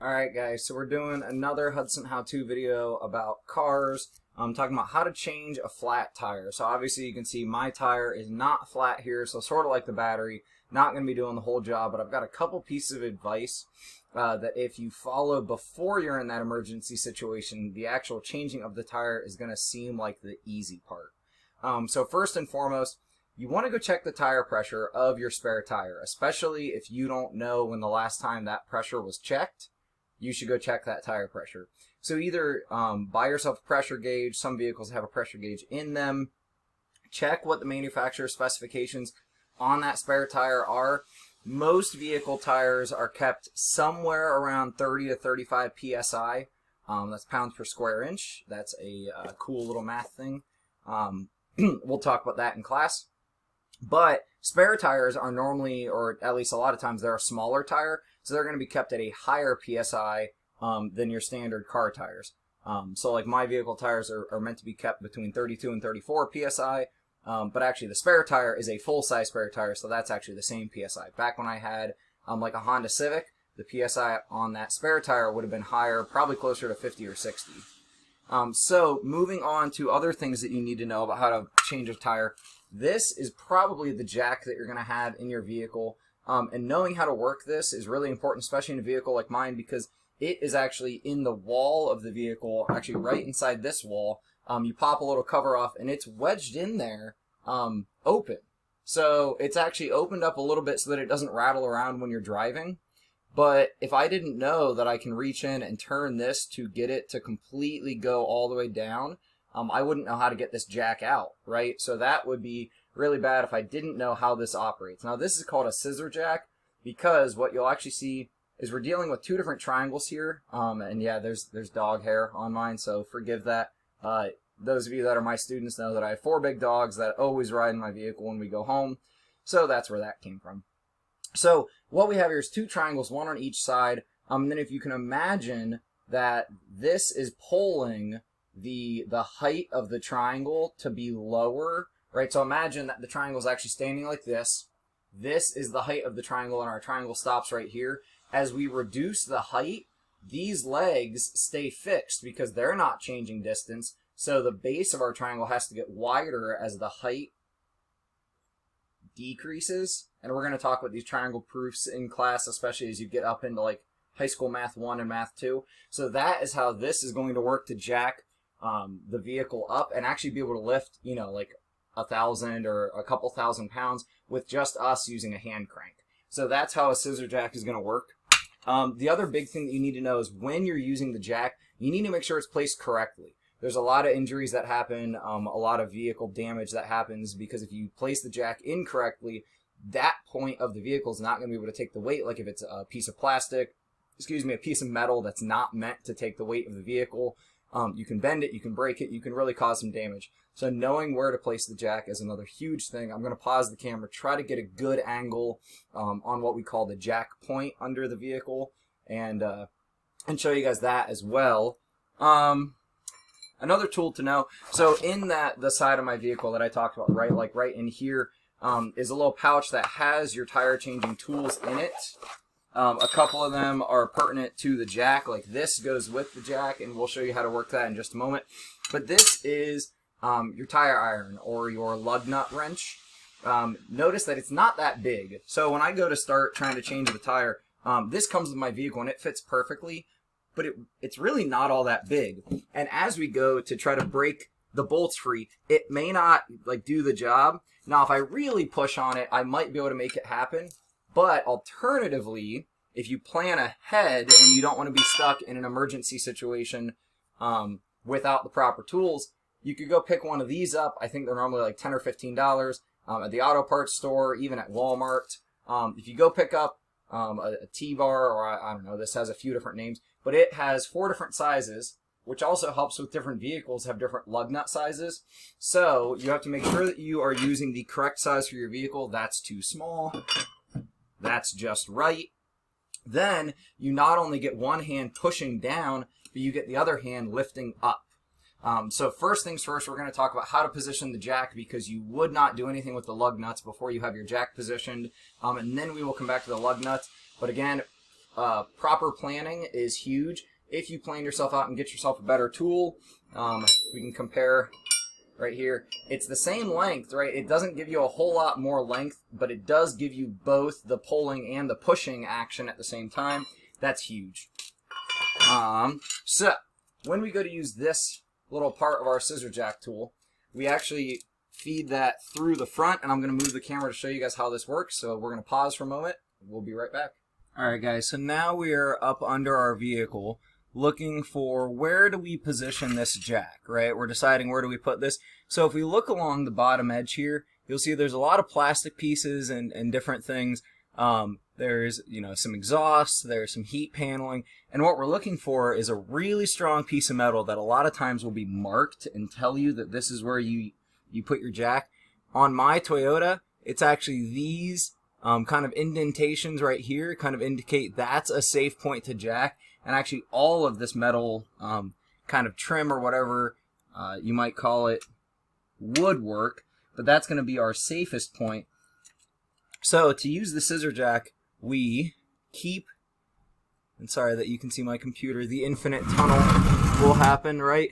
Alright guys, so we're doing another Hudson how-to video about cars. I'm talking about how to change a flat tire. So obviously you can see my tire is not flat here, so sort of like the battery, not going to be doing the whole job, but I've got a couple pieces of advice that if you follow before you're in that emergency situation, the actual changing of the tire is going to seem like the easy part. So first and foremost, you want to go check the tire pressure of your spare tire, especially if you don't know when the last time that pressure was checked. You should go check that tire pressure. So either buy yourself a pressure gauge. Some vehicles have a pressure gauge in them. Check what the manufacturer specifications on that spare tire are. Most vehicle tires are kept somewhere around 30 to 35 psi. That's pounds per square inch. That's a cool little math thing. We'll talk about that in class. But spare tires are normally, or at least a lot of times, they're a smaller tire, so they're going to be kept at a higher PSI than your standard car tires. So like my vehicle tires are meant to be kept between 32 and 34 PSI, but actually the spare tire is a full-size spare tire, so that's actually the same PSI. Back when I had like a Honda Civic, the PSI on that spare tire would have been higher, probably closer to 50 or 60. So moving on to other things that you need to know about how to change a tire. This is probably the jack that you're going to have in your vehicle, and knowing how to work this is really important, especially in a vehicle like mine, because it is actually in the wall of the vehicle, actually right inside this wall. You pop a little cover off and it's wedged in there, open. So it's actually opened up a little bit so that it doesn't rattle around when you're driving. But if I didn't know that I can reach in and turn this to get it to completely go all the way down, I wouldn't know how to get this jack out, right? So that would be really bad if I didn't know how this operates. Now this is called a scissor jack because what you'll actually see is we're dealing with two different triangles here. And yeah, there's dog hair on mine, so forgive that. Those of you that are my students know that I have 4 big dogs that always ride in my vehicle when we go home. So that's where that came from. So what we have here is 2 triangles, one on each side. And then if you can imagine that this is pulling the height of the triangle to be lower, right? So imagine that the triangle is actually standing like this. This is the height of the triangle, and our triangle stops right here. As we reduce the height, these legs stay fixed because they're not changing distance. So the base of our triangle has to get wider as the height decreases. And we're going to talk about these triangle proofs in class, especially as you get up into like high school math 1 and math 2. So that is how this is going to work to jack the vehicle up and actually be able to lift, you know, like 1,000 or a couple thousand pounds with just us using a hand crank. So that's how a scissor jack is going to work. The other big thing that you need to know is when you're using the jack, you need to make sure it's placed correctly. There's a lot of injuries that happen, a lot of vehicle damage that happens because if you place the jack incorrectly, that point of the vehicle is not going to be able to take the weight. Like if it's a piece of plastic, a piece of metal that's not meant to take the weight of the vehicle, you can bend it, you can break it, you can really cause some damage. So knowing where to place the jack is another huge thing. I'm going to pause the camera, try to get a good angle on what we call the jack point under the vehicle, and show you guys that as well. Another tool to know, so in the side of my vehicle that I talked about, right in here, is a little pouch that has your tire changing tools in it. A couple of them are pertinent to the jack, like this goes with the jack, and we'll show you how to work that in just a moment. But this is your tire iron or your lug nut wrench. Notice that it's not that big. So when I go to start trying to change the tire, this comes with my vehicle and it fits perfectly, but it's really not all that big. And as we go to try to break the bolts free, it may not like do the job. Now if I really push on it, I might be able to make it happen. But alternatively, if you plan ahead and you don't want to be stuck in an emergency situation without the proper tools, you could go pick one of these up. I think they're normally like $10 or $15 at the auto parts store, even at Walmart. If you go pick up a T-bar, or I don't know, this has a few different names, but it has 4 different sizes, which also helps with different vehicles have different lug nut sizes. So you have to make sure that you are using the correct size for your vehicle. That's too small. That's just right. Then you not only get one hand pushing down, but you get the other hand lifting up. So first things first, we're going to talk about how to position the jack, because you would not do anything with the lug nuts before you have your jack positioned. And then we will come back to the lug nuts. But again, proper planning is huge. If you plan yourself out and get yourself a better tool, we can compare right here. It's the same length, right? It doesn't give you a whole lot more length, but it does give you both the pulling and the pushing action at the same time. That's huge. So when we go to use this little part of our scissor jack tool, we actually feed that through the front, and I'm going to move the camera to show you guys how this works. So we're going to pause for a moment. We'll be right back. Alright guys, so now we are up under our vehicle looking for where do we position this jack, right? We're deciding where do we put this. So if we look along the bottom edge here, you'll see there's a lot of plastic pieces and different things. There's, you know, some exhaust, there's some heat paneling, and what we're looking for is a really strong piece of metal that a lot of times will be marked and tell you that this is where you put your jack. On my Toyota, it's actually these kind of indentations right here kind of indicate that's a safe point to jack, and actually all of this metal kind of trim or whatever you might call it would work, but that's going to be our safest point. So to use the scissor jack, we keep, and sorry that you can see my computer, the infinite tunnel will happen, right?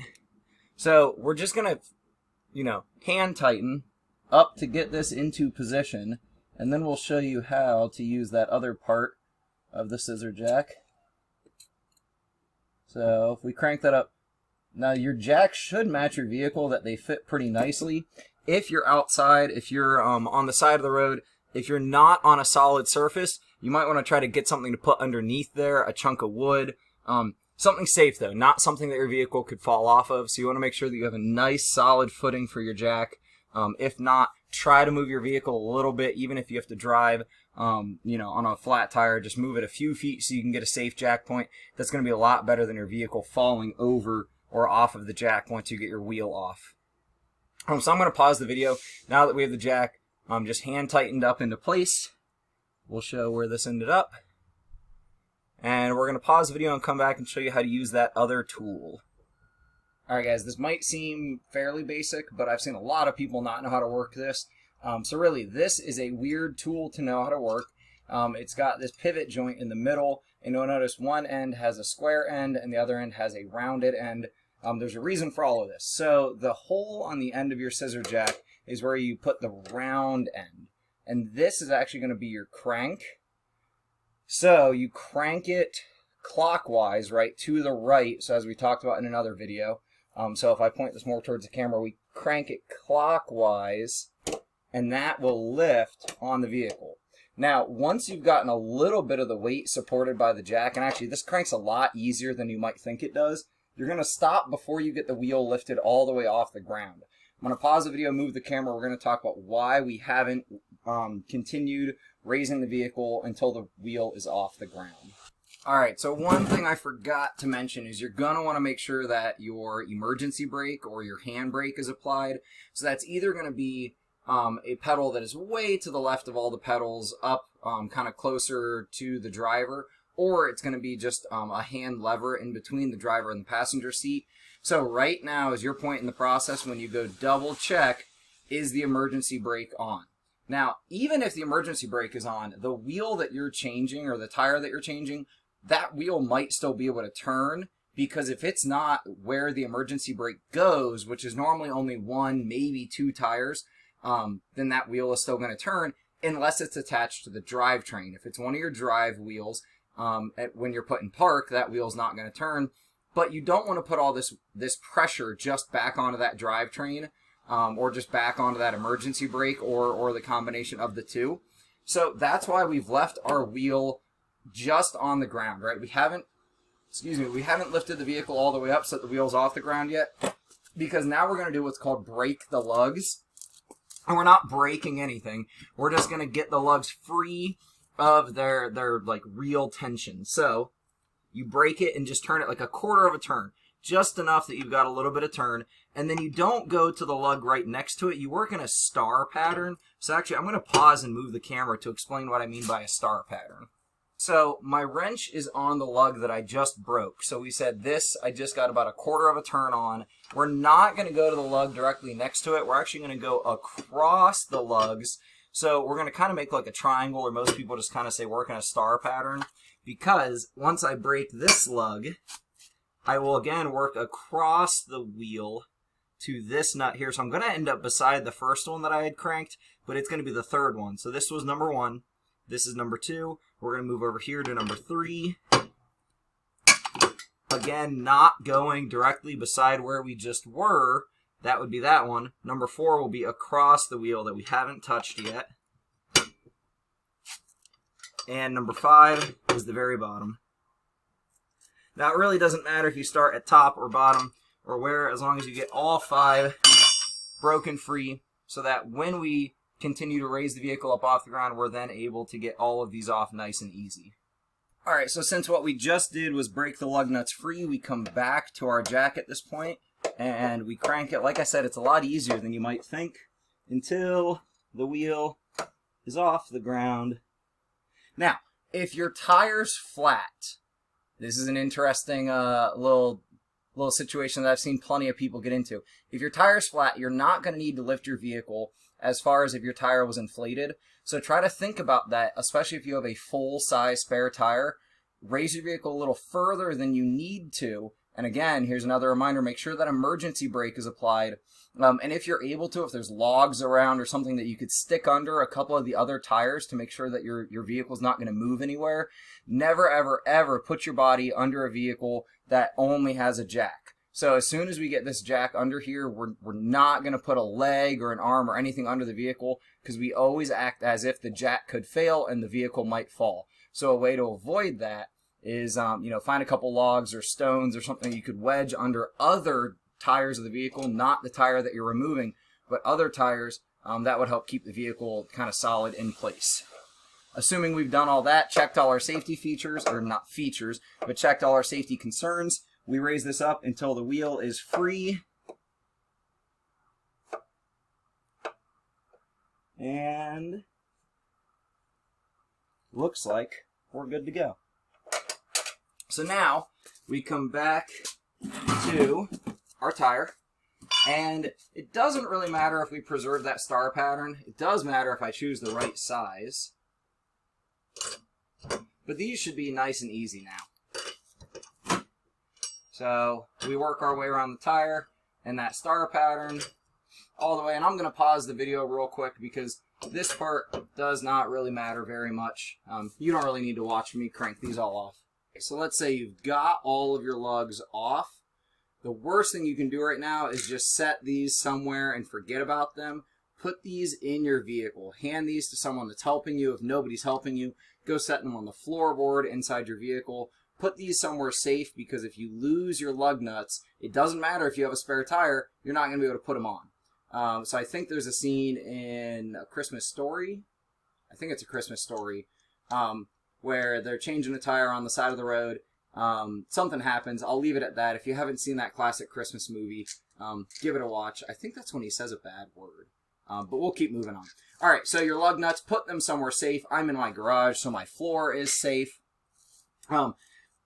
So we're just going to, you know, hand tighten up to get this into position, and then we'll show you how to use that other part of the scissor jack. So if we crank that up, now your jack should match your vehicle, that they fit pretty nicely. If you're outside, if you're on the side of the road, if you're not on a solid surface, you might want to try to get something to put underneath there, a chunk of wood. Something safe though, not something that your vehicle could fall off of. So you want to make sure that you have a nice solid footing for your jack. If not, try to move your vehicle a little bit, even if you have to drive, you know, on a flat tire. Just move it a few feet so you can get a safe jack point. That's going to be a lot better than your vehicle falling over or off of the jack once you get your wheel off. So I'm going to pause the video now that we have the jack just hand tightened up into place. We'll show where this ended up. And we're going to pause the video and come back and show you how to use that other tool. Alright guys, this might seem fairly basic, but I've seen a lot of people not know how to work this. So really, this is a weird tool to know how to work. It's got this pivot joint in the middle, and you'll notice one end has a square end and the other end has a rounded end. There's a reason for all of this. So the hole on the end of your scissor jack is where you put the round end. And this is actually going to be your crank. So you crank it clockwise, right, to the right, so as we talked about in another video. So if I point this more towards the camera, we crank it clockwise, and that will lift on the vehicle. Now, once you've gotten a little bit of the weight supported by the jack, and actually this cranks a lot easier than you might think it does, you're going to stop before you get the wheel lifted all the way off the ground. I'm going to pause the video, move the camera. We're going to talk about why we haven't continued raising the vehicle until the wheel is off the ground. Alright, so one thing I forgot to mention is you're going to want to make sure that your emergency brake or your hand brake is applied. So that's either going to be a pedal that is way to the left of all the pedals, up kind of closer to the driver, or it's going to be just a hand lever in between the driver and the passenger seat. So right now is your point in the process when you go double check, is the emergency brake on? Now, even if the emergency brake is on, the wheel that you're changing or the tire that you're changing, that wheel might still be able to turn, because if it's not where the emergency brake goes, which is normally only one, maybe two tires, then that wheel is still going to turn unless it's attached to the drivetrain. If it's one of your drive wheels, when you're put in park, that wheel's not going to turn. But you don't want to put all this pressure just back onto that drivetrain, or just back onto that emergency brake, or the combination of the two. So that's why we've left our wheel just on the ground, right? We haven't lifted the vehicle all the way up so that the wheel's off the ground yet, because now we're going to do what's called break the lugs. And we're not breaking anything. We're just going to get the lugs free of their like real tension. So you break it and just turn it like a quarter of a turn, just enough that you've got a little bit of turn, and then you don't go to the lug right next to it. You work in a star pattern. So actually, I'm going to pause and move the camera to explain what I mean by a star pattern. So my wrench is on the lug that I just broke. So we said this, I just got about a quarter of a turn on. We're not going to go to the lug directly next to it. We're actually going to go across the lugs. So we're going to kind of make like a triangle, or most people just kind of say work in a star pattern, because once I break this lug, I will again work across the wheel to this nut here. So I'm going to end up beside the first one that I had cranked, but it's going to be the third one. So this was number 1. This is number 2. We're going to move over here to number 3. Again, not going directly beside where we just were. That would be that one. Number 4 will be across the wheel that we haven't touched yet. And number 5 is the very bottom. Now, it really doesn't matter if you start at top or bottom or where, as long as you get all 5 broken free, so that when we continue to raise the vehicle up off the ground, we're then able to get all of these off nice and easy. Alright, so since what we just did was break the lug nuts free, we come back to our jack at this point, and we crank it. Like I said, it's a lot easier than you might think until the wheel is off the ground. Now, if your tire's flat, this is an interesting little situation that I've seen plenty of people get into. If your tire's flat, you're not going to need to lift your vehicle as far as if your tire was inflated. So try to think about that, especially if you have a full-size spare tire. Raise your vehicle a little further than you need to. And again, here's another reminder, make sure that emergency brake is applied. And if you're able to, if there's logs around or something that you could stick under a couple of the other tires to make sure that your vehicle's not going to move anywhere, never, ever, ever put your body under a vehicle that only has a jack. So as soon as we get this jack under here, we're not going to put a leg or an arm or anything under the vehicle, because we always act as if the jack could fail and the vehicle might fall. So a way to avoid that is, find a couple logs or stones or something you could wedge under other tires of the vehicle, not the tire that you're removing, but other tires. That would help keep the vehicle kind of solid in place. Assuming we've done all that, checked all our safety features, or not features, but checked all our safety concerns, we raise this up until the wheel is free. And looks like we're good to go. So now we come back to our tire, and it doesn't really matter if we preserve that star pattern. It does matter if I choose the right size. But these should be nice and easy now. So we work our way around the tire and that star pattern all the way. And I'm going to pause the video real quick because this part does not really matter very much. You don't really need to watch me crank these all off. So let's say you've got all of your lugs off. The worst thing you can do right now is just set these somewhere and forget about them. Put these in your vehicle. Hand these to someone that's helping you. If nobody's helping you, go set them on the floorboard inside your vehicle. Put these somewhere safe, because if you lose your lug nuts, it doesn't matter if you have a spare tire, you're not going to be able to put them on. So I think there's a scene in A Christmas Story. I think it's A Christmas Story, where they're changing a tire on the side of the road. Something happens. I'll leave it at that. If you haven't seen that classic Christmas movie, give it a watch. I think that's when he says a bad word. But we'll keep moving on. All right, so your lug nuts, put them somewhere safe. I'm in my garage, so my floor is safe.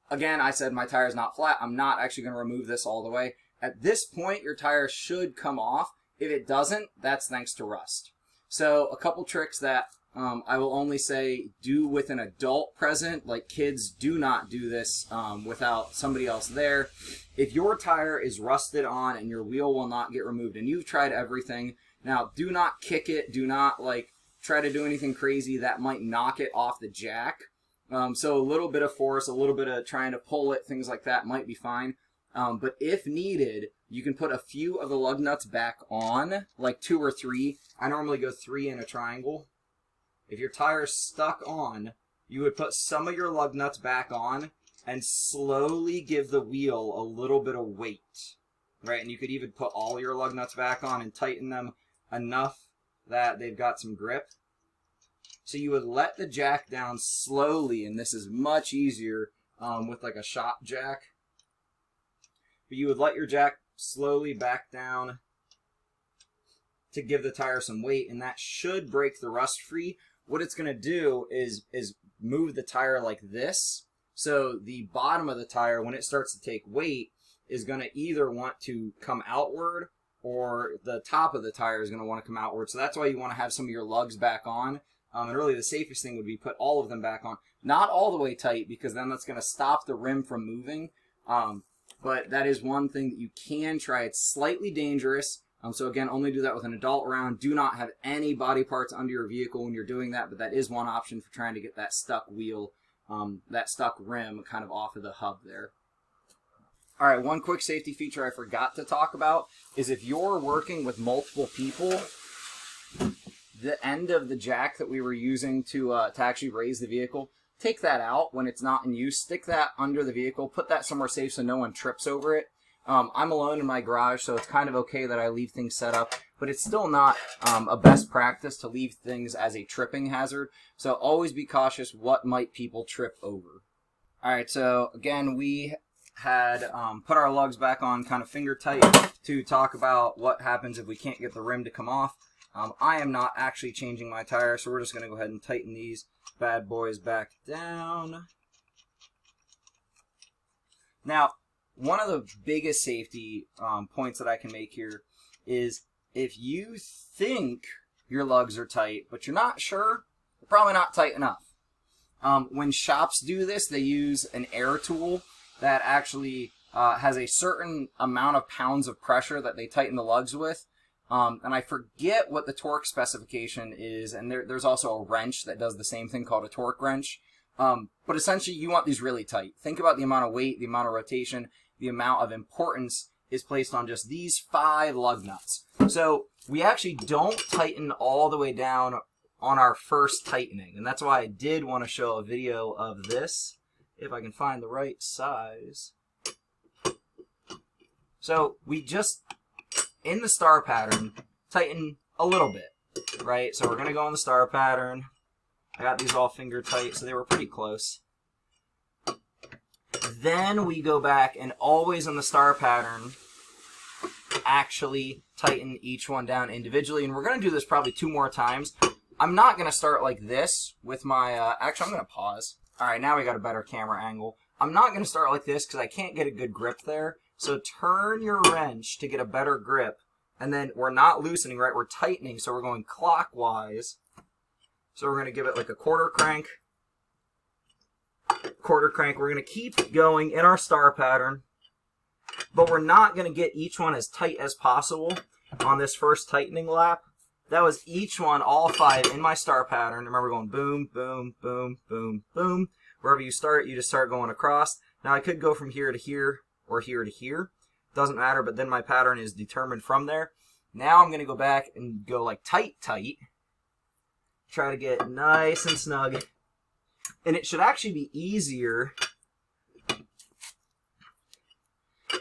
Again, I said my tire is not flat. I'm not actually going to remove this all the way. At this point, your tire should come off. If it doesn't, that's thanks to rust. So a couple tricks that I will only say do with an adult present. Like, kids, do not do this without somebody else there. If your tire is rusted on and your wheel will not get removed, and you've tried everything, now do not kick it. Do not try to do anything crazy that might knock it off the jack. So a little bit of force, a little bit of trying to pull it, things like that might be fine. But if needed, you can put a few of the lug nuts back on, like 2 or 3. I normally go 3 in a triangle. If your tire's stuck on, you would put some of your lug nuts back on and slowly give the wheel a little bit of weight, right? And you could even put all your lug nuts back on and tighten them enough that they've got some grip. So you would let the jack down slowly, and this is much easier with like a shop jack. But you would let your jack slowly back down to give the tire some weight, and that should break the rust free. What it's going to do is move the tire like this. So the bottom of the tire, when it starts to take weight, is going to either want to come outward, or the top of the tire is going to want to come outward. So that's why you want to have some of your lugs back on. And really the safest thing would be put all of them back on. Not all the way tight, because then that's going to stop the rim from moving. But that is one thing that you can try. It's slightly dangerous. So again, only do that with an adult around. Do not have any body parts under your vehicle when you're doing that, but that is one option for trying to get that stuck wheel, that stuck rim kind of off of the hub there. All right, one quick safety feature I forgot to talk about is if you're working with multiple people, the end of the jack that we were using to actually raise the vehicle, take that out when it's not in use. Stick that under the vehicle. Put that somewhere safe so no one trips over it. I'm alone in my garage, so it's kind of okay that I leave things set up, but it's still not a best practice to leave things as a tripping hazard. So always be cautious what might people trip over. All right, so again, we had put our lugs back on kind of finger tight to talk about what happens if we can't get the rim to come off. I am not actually changing my tire, so we're just going to go ahead and tighten these bad boys back down. Now, one of the biggest safety points that I can make here is if you think your lugs are tight, but you're not sure, they're probably not tight enough. When shops do this, they use an air tool that actually has a certain amount of pounds of pressure that they tighten the lugs with. And I forget what the torque specification is, and there's also a wrench that does the same thing called a torque wrench. But essentially, you want these really tight. Think about the amount of weight, the amount of rotation, the amount of importance is placed on just these 5 lug nuts. So we actually don't tighten all the way down on our first tightening, and that's why I did want to show a video of this, if I can find the right size. So we just, in the star pattern, tighten a little bit, right? So we're going to go in the star pattern. I got these all finger tight, so they were pretty close. Then we go back and always in the star pattern actually tighten each one down individually. And we're going to do this probably 2 more times. I'm not going to start like this with my, actually I'm going to pause. All right, now we got a better camera angle. I'm not going to start like this because I can't get a good grip there. So turn your wrench to get a better grip. And then we're not loosening, right? We're tightening, so we're going clockwise. So we're going to give it like a quarter crank. Quarter crank. We're going to keep going in our star pattern. But we're not going to get each one as tight as possible on this first tightening lap. That was each one, all 5 in my star pattern. Remember going boom, boom, boom, boom, boom. Wherever you start, you just start going across. Now I could go from here to here or here to here. Doesn't matter, but then my pattern is determined from there. Now I'm going to go back and go like tight, tight. Try to get nice and snug. And it should actually be easier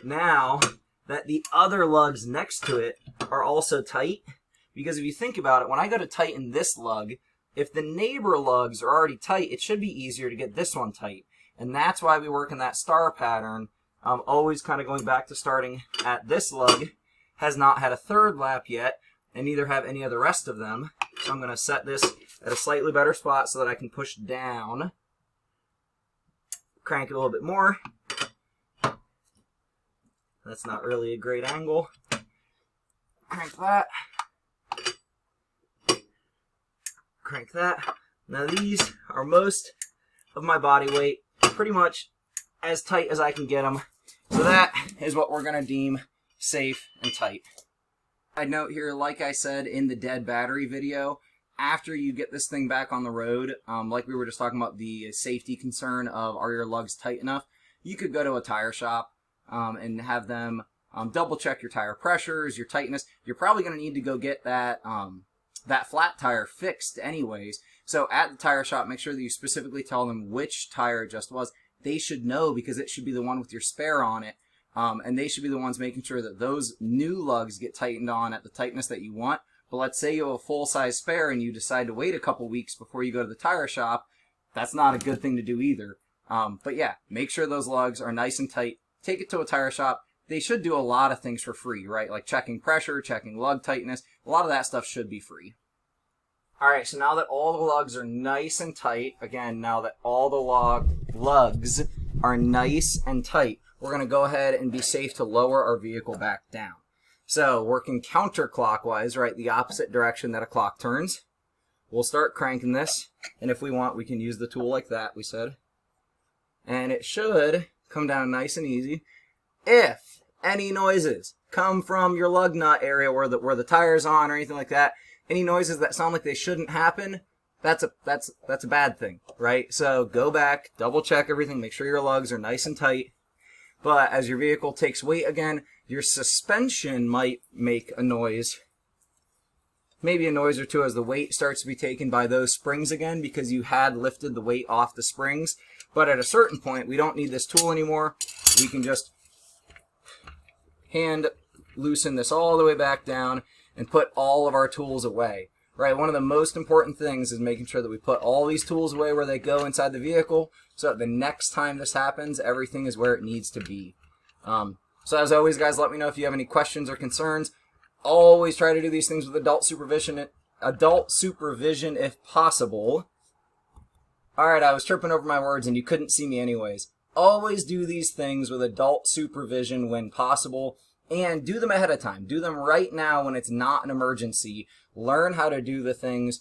now that the other lugs next to it are also tight. Because if you think about it, when I go to tighten this lug, if the neighbor lugs are already tight, it should be easier to get this one tight. And that's why we work in that star pattern. Always kind of going back to starting at this lug. Has not had a 3rd lap yet, and neither have any of the rest of them. So I'm going to set this at a slightly better spot so that I can push down. Crank it a little bit more. That's not really a great angle. Crank that. Crank that. Now these are most of my body weight, pretty much as tight as I can get them. So that is what we're going to deem safe and tight. I'd note here, like I said in the dead battery video, after you get this thing back on the road, like we were just talking about the safety concern of are your lugs tight enough, you could go to a tire shop and have them double check your tire pressures, your tightness. You're probably going to need to go get that that flat tire fixed anyways. So at the tire shop, make sure that you specifically tell them which tire it just was. They should know because it should be the one with your spare on it. And they should be the ones making sure that those new lugs get tightened on at the tightness that you want. But let's say you have a full-size spare and you decide to wait a couple weeks before you go to the tire shop. That's not a good thing to do either. But yeah, make sure those lugs are nice and tight. Take it to a tire shop. They should do a lot of things for free, right? Like checking pressure, checking lug tightness. A lot of that stuff should be free. Alright, so now that all the lugs are nice and tight, again, now that all the lugs are nice and tight, we're going to go ahead and be safe to lower our vehicle back down. So, working counterclockwise, right, the opposite direction that a clock turns, we'll start cranking this, and if we want, we can use the tool like that, we said. And it should come down nice and easy. If any noises come from your lug nut area where the tire's on or anything like that, any noises that sound like they shouldn't happen, that's a bad thing, right? So go back, double check everything, make sure your lugs are nice and tight. But as your vehicle takes weight again, your suspension might make a noise. Maybe a noise or two as the weight starts to be taken by those springs again because you had lifted the weight off the springs. But at a certain point, we don't need this tool anymore. We can just hand loosen this all the way back down and put all of our tools away. Right, one of the most important things is making sure that we put all these tools away where they go inside the vehicle so that the next time this happens, everything is where it needs to be. So as always, guys, let me know if you have any questions or concerns. Always try to do these things with adult supervision if possible. Alright, I was tripping over my words and you couldn't see me anyways. Always do these things with adult supervision when possible, and do them ahead of time. Do them right now when it's not an emergency. Learn how to do the things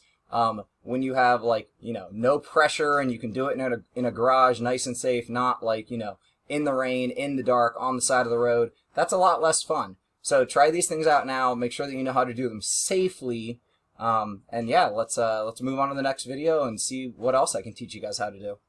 when you have, like, you know, no pressure and you can do it in a garage nice and safe, not like, you know, in the rain, in the dark, on the side of the road. That's a lot less fun. So try these things out now. Make sure that you know how to do them safely. And yeah, let's move on to the next video and see what else I can teach you guys how to do.